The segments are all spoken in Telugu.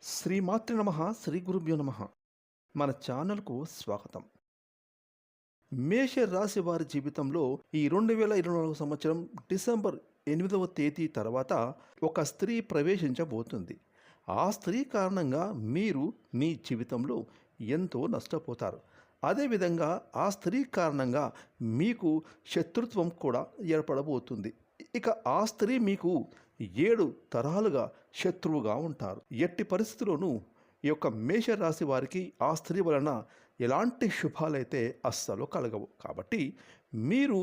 శ్రీమాతృ నమ శ్రీ గురుభ్యో నమ. మన ఛానల్కు స్వాగతం. మేష రాశి వారి జీవితంలో ఈ 2024 సంవత్సరం డిసెంబర్ 8వ తేదీ తర్వాత ఒక స్త్రీ ప్రవేశించబోతుంది. ఆ స్త్రీ కారణంగా మీరు మీ జీవితంలో ఎంతో నష్టపోతారు. అదేవిధంగా ఆ స్త్రీ కారణంగా మీకు శత్రుత్వం కూడా ఏర్పడబోతుంది. ఇక ఆ స్త్రీ మీకు 7 తరాలుగా శత్రువుగా ఉంటారు. ఎట్టి పరిస్థితుల్లోనూ ఈ యొక్క మేషరాశి వారికి ఆ స్త్రీ వలన ఎలాంటి శుభాలైతే అస్సలు కలగవు. కాబట్టి మీరు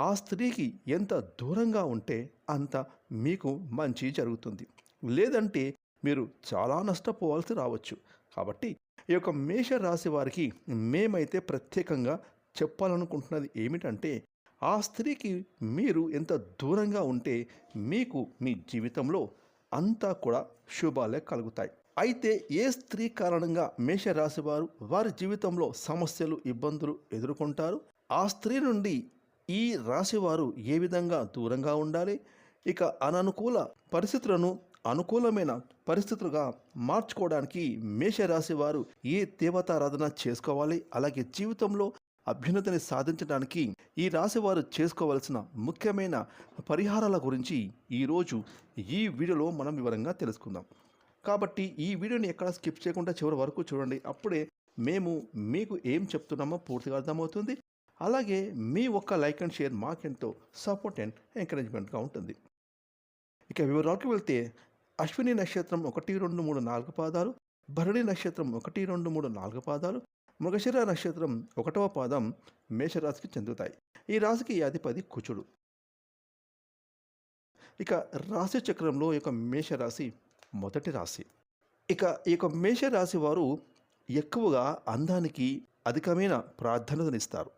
ఆ స్త్రీకి ఎంత దూరంగా ఉంటే అంత మీకు మంచి జరుగుతుంది. లేదంటే మీరు చాలా నష్టపోవాల్సి రావచ్చు. కాబట్టి ఈ యొక్క మేషరాశి వారికి మేమైతే ప్రత్యేకంగా చెప్పాలనుకుంటున్నది ఏమిటంటే, ఆ స్త్రీకి మీరు ఎంత దూరంగా ఉంటే మీకు మీ జీవితంలో అంతా కూడా శుభాలే కలుగుతాయి. అయితే ఏ స్త్రీ కారణంగా మేషరాశి వారు వారి జీవితంలో సమస్యలు ఇబ్బందులు ఎదుర్కొంటారు, ఆ స్త్రీ నుండి ఈ రాశివారు ఏ విధంగా దూరంగా ఉండాలి, ఇక అననుకూల పరిస్థితులను అనుకూలమైన పరిస్థితులుగా మార్చుకోవడానికి మేషరాశి వారు ఏ దేవతారాధన చేసుకోవాలి, అలాగే జీవితంలో అభ్యున్నతిని సాధించడానికి ఈ రాశివారు చేసుకోవలసిన ముఖ్యమైన పరిహారాల గురించి ఈరోజు ఈ వీడియోలో మనం వివరంగా తెలుసుకుందాం. కాబట్టి ఈ వీడియోని ఎక్కడ స్కిప్ చేయకుండా చివరి వరకు చూడండి. అప్పుడే మేము మీకు ఏం చెప్తున్నామో పూర్తిగా అర్థమవుతుంది. అలాగే మీ ఒక్క లైక్ అండ్ షేర్ మాకెంతో సపోర్ట్ అండ్ ఎంకరేజ్మెంట్గా ఉంటుంది. ఇక వివరాలకు వెళ్తే అశ్విని నక్షత్రం 1, 2, 3, 4 పాదాలు, భరణి నక్షత్రం 1, 2, 3, 4 పాదాలు, మృగశిర నక్షత్రం 1వ పాదం మేషరాశికి చెందుతాయి. ఈ రాశికి అధిపతి కుజుడు. ఇక రాశి చక్రంలో ఈ యొక్క మేషరాశి మొదటి రాశి. ఇక ఈ యొక్క మేషరాశి వారు ఎక్కువగా అందానికి అధికమైన ప్రాధాన్యతనిస్తారు.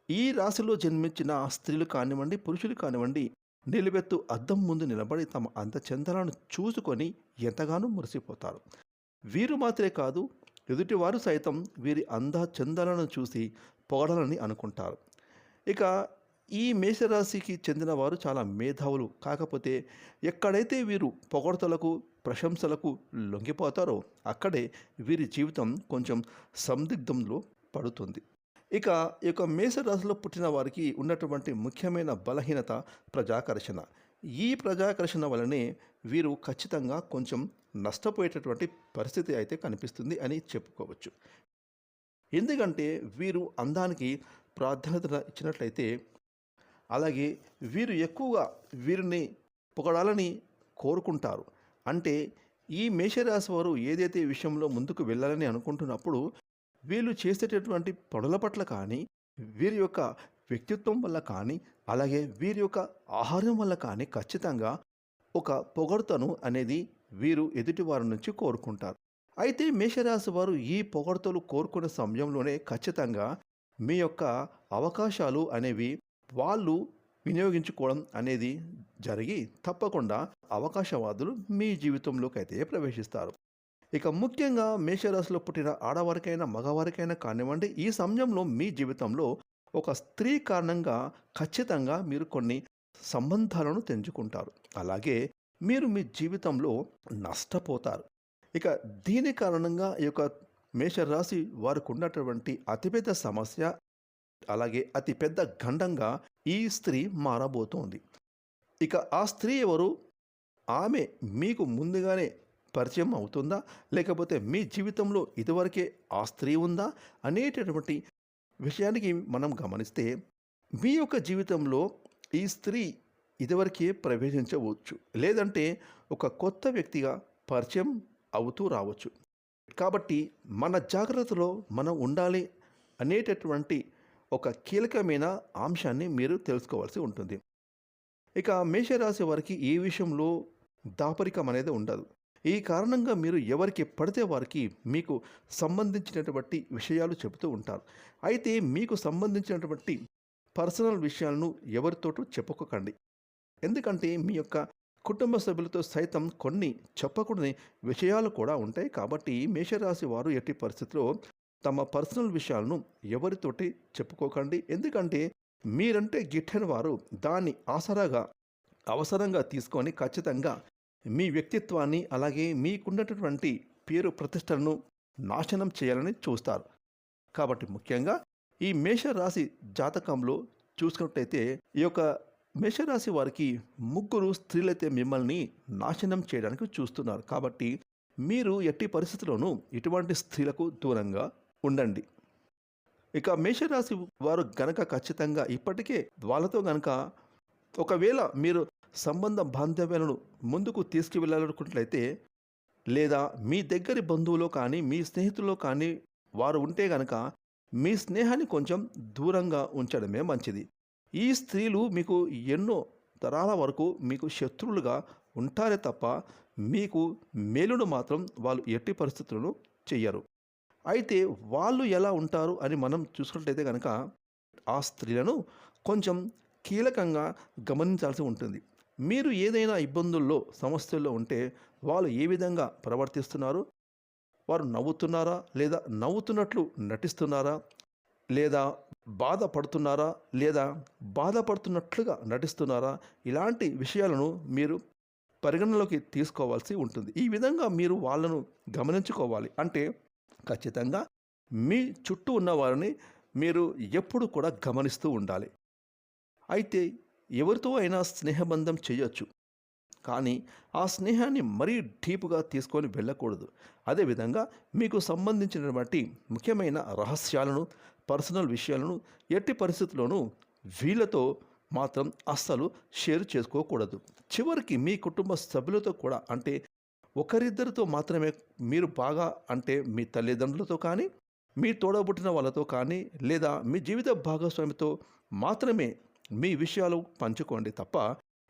ఈ రాశిలో జన్మించిన స్త్రీలు కానివ్వండి, పురుషులు కానివ్వండి, నిలువెత్తు అద్దం ముందు నిలబడి తమ అందచందాలను చూసుకొని ఎంతగానో మురిసిపోతారు. వీరు మాత్రమే కాదు, ఎదుటివారు సైతం వీరి అందచందాలను చూసి పొగడాలని అనుకుంటారు. ఇక ఈ మేషరాశికి చెందిన వారు చాలా మేధావులు. కాకపోతే ఎక్కడైతే వీరు పొగడ్తలకు ప్రశంసలకు లొంగిపోతారో అక్కడే వీరి జీవితం కొంచెం సందిగ్ధంలో పడుతుంది. ఇక ఈ యొక్క మేషరాశిలో పుట్టిన వారికి ఉన్నటువంటి ముఖ్యమైన బలహీనత ప్రజాకర్షణ. ఈ ప్రజాకర్షణ వలనే వీరు ఖచ్చితంగా కొంచెం నష్టపోయేటటువంటి పరిస్థితి అయితే కనిపిస్తుంది అని చెప్పుకోవచ్చు. ఎందుకంటే వీరు అందానికి ప్రాధాన్యత ఇచ్చినట్లయితే, అలాగే వీరు ఎక్కువగా వీరిని పొగడాలని కోరుకుంటారు. అంటే ఈ మేషరాశి వారు ఏదైతే విషయంలో ముందుకు వెళ్ళాలని అనుకుంటున్నప్పుడు వీళ్ళు చేసేటటువంటి పనుల పట్ల కానీ, వీరి యొక్క వ్యక్తిత్వం వల్ల కానీ, అలాగే వీరి యొక్క ఆహారం వల్ల కానీ ఖచ్చితంగా ఒక పొగడ్తను అనేది వీరు ఎదుటివారి నుంచి కోరుకుంటారు. అయితే మేషరాశి వారు ఈ పొగడ్తలు కోరుకునే సమయంలోనే ఖచ్చితంగా మీ యొక్క అవకాశాలు అనేవి వాళ్ళు వినియోగించుకోవడం అనేది జరిగి తప్పకుండా అవకాశవాదులు మీ జీవితంలోకి అయితే ప్రవేశిస్తారు. ఇక ముఖ్యంగా మేషరాశిలో పుట్టిన ఆడవారికైనా మగవారికైనా కానివ్వండి, ఈ సమయంలో మీ జీవితంలో ఒక స్త్రీ కారణంగా ఖచ్చితంగా మీరు కొన్ని సంబంధాలను తెంచుకుంటారు. అలాగే మీరు మీ జీవితంలో నష్టపోతారు. ఇక దీని కారణంగా ఈ యొక్క మేషరాశి వారికి ఉన్నటువంటి అతిపెద్ద సమస్య, అలాగే అతిపెద్ద గండంగా ఈ స్త్రీ మారబోతోంది. ఇక ఆ స్త్రీ ఎవరు? ఆమె మీకు ముందుగానే పరిచయం అవుతుందా, లేకపోతే మీ జీవితంలో ఇదివరకే ఆ స్త్రీ ఉందా అనేటటువంటి విషయానికి మనం గమనిస్తే, మీ యొక్క జీవితంలో ఈ స్త్రీ ఇదివరకే ప్రవేశించవచ్చు, లేదంటే ఒక కొత్త వ్యక్తిగా పరిచయం అవుతూ రావచ్చు. కాబట్టి మన జాగ్రత్తలో మనం ఉండాలి అనేటటువంటి ఒక కీలకమైన అంశాన్ని మీరు తెలుసుకోవాల్సి ఉంటుంది. ఇక మేషరాశి వారికి ఈ విషయంలో దాపరికం అనేది ఉండదు. ఈ కారణంగా మీరు ఎవరికి పడితే వారికి మీకు సంబంధించినటువంటి విషయాలు చెబుతూ ఉంటారు. అయితే మీకు సంబంధించినటువంటి పర్సనల్ విషయాలను ఎవరితోటూ చెప్పుకోకండి. ఎందుకంటే మీ యొక్క కుటుంబ సభ్యులతో సైతం కొన్ని చెప్పకూడని విషయాలు కూడా ఉంటాయి. కాబట్టి మేషరాశి వారు ఎట్టి పరిస్థితుల్లో తమ పర్సనల్ విషయాలను ఎవరితోటి చెప్పుకోకండి. ఎందుకంటే మీరంటే గిట్టని వారు దాన్ని ఆసరాగా అవసరంగా తీసుకొని ఖచ్చితంగా మీ వ్యక్తిత్వాన్ని, అలాగే మీకున్నటువంటి పేరు ప్రతిష్టలను నాశనం చేయాలని చూస్తారు. కాబట్టి ముఖ్యంగా ఈ మేషరాశి జాతకంలో చూసుకున్నట్టయితే ఈ యొక్క మేషరాశి వారికి ముగ్గురు స్త్రీలైతే మిమ్మల్ని నాశనం చేయడానికి చూస్తున్నారు. కాబట్టి మీరు ఎట్టి పరిస్థితుల్లోనూ ఇటువంటి స్త్రీలకు దూరంగా ఉండండి. ఇక మేషరాశి వారు గనక ఖచ్చితంగా ఇప్పటికే వాళ్ళతో గనక ఒకవేళ మీరు సంబంధ బాంధవ్యాలను ముందుకు తీసుకువెళ్ళాలనుకున్నట్లయితే, లేదా మీ దగ్గరి బంధువులో కానీ మీ స్నేహితుల్లో కానీ వారు ఉంటే గనక మీ స్నేహాన్ని కొంచెం దూరంగా ఉంచడమే మంచిది. ఈ స్త్రీలు మీకు ఎన్నో తరాల వరకు మీకు శత్రువులుగా ఉంటారే తప్ప మీకు మేలును మాత్రం వాళ్ళు ఎట్టి పరిస్థితులను చెయ్యరు. అయితే వాళ్ళు ఎలా ఉంటారు అని మనం చూసుకున్నట్లయితే కనుక ఆ స్త్రీలను కొంచెం కీలకంగా గమనించాల్సి ఉంటుంది. మీరు ఏదైనా ఇబ్బందుల్లో సమస్యల్లో ఉంటే వాళ్ళు ఏ విధంగా ప్రవర్తిస్తున్నారు, వారు నవ్వుతున్నారా లేదా నవ్వుతున్నట్లు నటిస్తున్నారా, లేదా బాధపడుతున్నారా లేదా బాధపడుతున్నట్లుగా నటిస్తున్నారా, ఇలాంటి విషయాలను మీరు పరిగణనలోకి తీసుకోవాల్సి ఉంటుంది. ఈ విధంగా మీరు వాళ్ళను గమనించుకోవాలి. అంటే ఖచ్చితంగా మీ చుట్టూ ఉన్న వారిని మీరు ఎప్పుడు కూడా గమనిస్తూ ఉండాలి. అయితే ఎవరితో అయినా స్నేహబంధం చేయొచ్చు, కానీ ఆ స్నేహాన్ని మరీ డీప్గా తీసుకొని వెళ్ళకూడదు. అదేవిధంగా మీకు సంబంధించినటువంటి ముఖ్యమైన రహస్యాలను, పర్సనల్ విషయాలను ఎట్టి పరిస్థితుల్లోనూ వీళ్ళతో మాత్రం అస్సలు షేర్ చేసుకోకూడదు. చివరికి మీ కుటుంబ సభ్యులతో కూడా, అంటే ఒకరిద్దరితో మాత్రమే మీరు బాగా, అంటే మీ తల్లిదండ్రులతో కానీ మీ తోడబుట్టిన వాళ్ళతో కానీ లేదా మీ జీవిత భాగస్వామితో మాత్రమే మీ విషయాలు పంచుకోండి తప్ప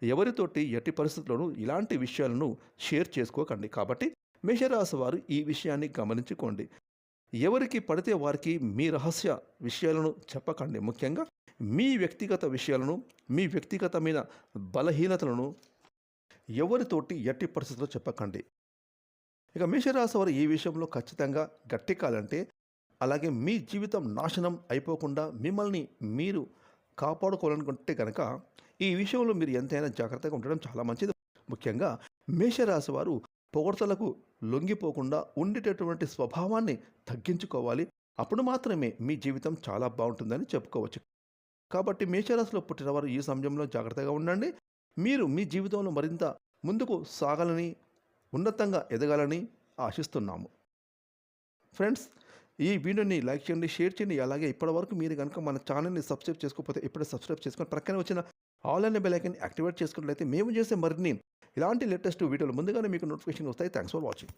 ఎవరితోటి ఎట్టి పరిస్థితుల్లోనూ ఇలాంటి విషయాలను షేర్ చేసుకోకండి. కాబట్టి మేషరాశి వారు ఈ విషయాన్ని గమనించుకోండి. ఎవరికి పడితే వారికి మీ రహస్య విషయాలను చెప్పకండి. ముఖ్యంగా మీ వ్యక్తిగత విషయాలను, మీ వ్యక్తిగతమైన బలహీనతలను ఎవరితోటి ఎట్టి పరిస్థితుల్లో చెప్పకండి. ఇక మేషరాశి వారు ఈ విషయంలో ఖచ్చితంగా గట్టి కాలంటే, అలాగే మీ జీవితం నాశనం అయిపోకుండా మిమ్మల్ని మీరు కాపాడుకోవాలనుకుంటే కనుక ఈ విషయంలో మీరు ఎంతైనా జాగ్రత్తగా ఉండడం చాలా మంచిది. ముఖ్యంగా మేషరాశి వారు పొగడ్తలకు లొంగిపోకుండా ఉండేటటువంటి స్వభావాన్ని తగ్గించుకోవాలి. అప్పుడు మాత్రమే మీ జీవితం చాలా బాగుంటుందని చెప్పుకోవచ్చు. కాబట్టి మేషరాశిలో పుట్టిన వారు ఈ సమయంలో జాగ్రత్తగా ఉండండి. మీరు మీ జీవితంలో మరింత ముందుకు సాగాలని, ఉన్నతంగా ఎదగాలని ఆశిస్తున్నాము. ఫ్రెండ్స్, ఈ వీడియోని లైక్ చేయండి, షేర్ చేయండి. అలాగే ఇప్పటివరకు మీరు కనుక మన ఛానల్ని సబ్స్క్రైబ్ చేసుకోకపోతే ఇప్పుడే సబ్స్క్రైబ్ చేసుకొని ప్రక్కనే వచ్చిన ఆల్ అనే బెల్ ఐకాన్ యాక్టివేట్ చేసుకున్నట్లయితే మేము చేసే మరిన్ని ఇలాంటి లేటెస్ట్ వీడియోలు ముందుగానే మీకు నోటిఫికేషన్ వస్తాయి. Thanks for watching.